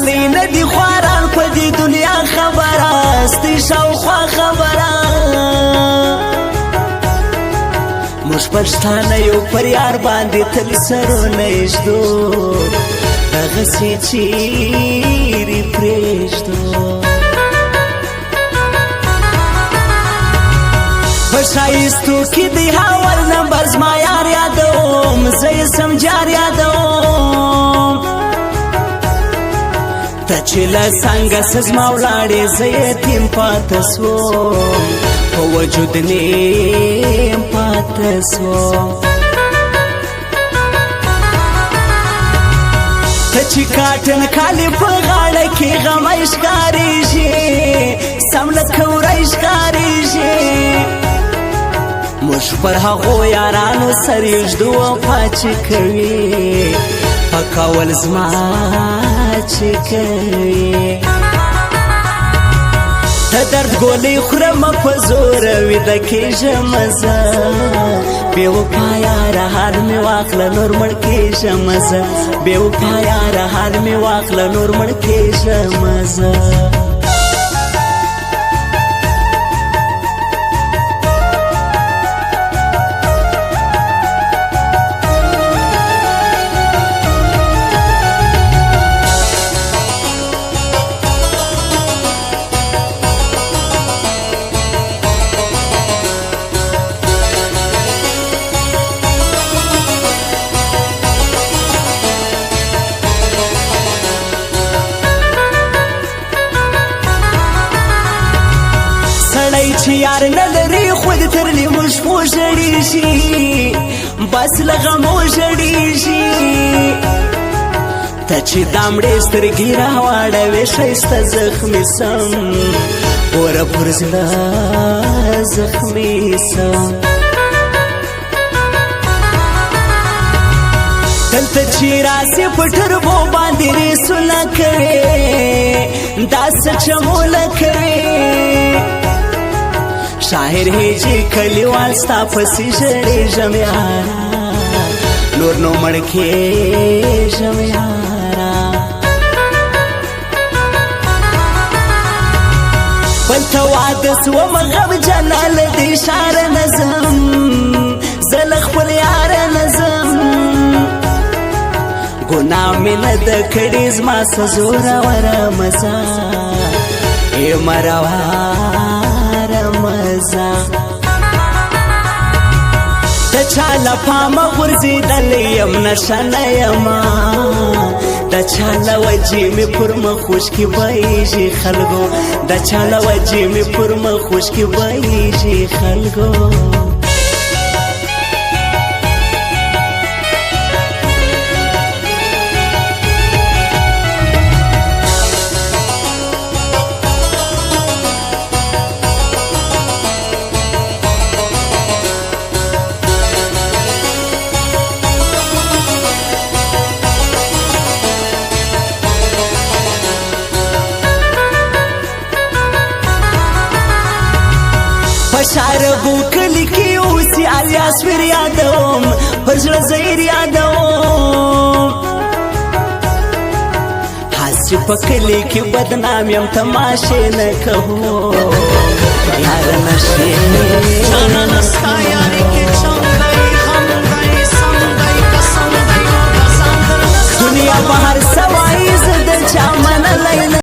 سیالی ندی خواران په دې دنیا خبره ستی شاوخوا خبره موږ پښتانه یو پر یار باندې تل سرونه ایږدو دغسې چیرې پرېږدو په ښایستو کې دی هاور نمبر زما یار یادوم زه یې سم جار یادوم ته چې له څنګه څه زما ولاړې زه یتیم پاته سوم په وجود نیم پاته سوم ته چې کاټن کالي په غاړه کې غمی ښکارېږي سم لکه وری ښکارېږي موږ پر هغو یارانو سر یږدو وفا چې کوي په کول زما چې کوي ته درد ګولۍ خورم په زوره ویده کېږم زه بې وفا یاره حال مې واخله نور مړ کېږم زه بې وفا یاره حال مې واخله نور مړ کېږم زه چې یار نه لري خود تر لیمو شپو ژړېږي بس له غمو ژړېږي ته چې دا مړې سترګې راواړوې ښایسته زخمي سم اوره پر زړه زخمي سم دلته چې راسې په ټربو باندې ریسونه کوې دا څه چموله کوې شاعر هیجی کلیوال ستا پسې ژړېږم یاره نور نو مړ کېږم یاره بل ته واده سومه غمجنه له دې ښاره نه ځم زه له خپل یاره نه ځم ګناه مې نه ده کړې زما څه زوروره مزه ای مرواره مزه د چا له پامه غورځېدلی یم نشه نه یمه د چا له وجې مې پر مخ اوښکې بهیږي خلکو د چا له وجې مې پر مخ اوښکې بهیږي خلکو شاربو کلی کی اوسی الیاس ور یادوم پر زړه زهیر یادوم حاسی په کلی کی بدنام یم تماشې نه کوو یار نشې جانا نستا یاری کې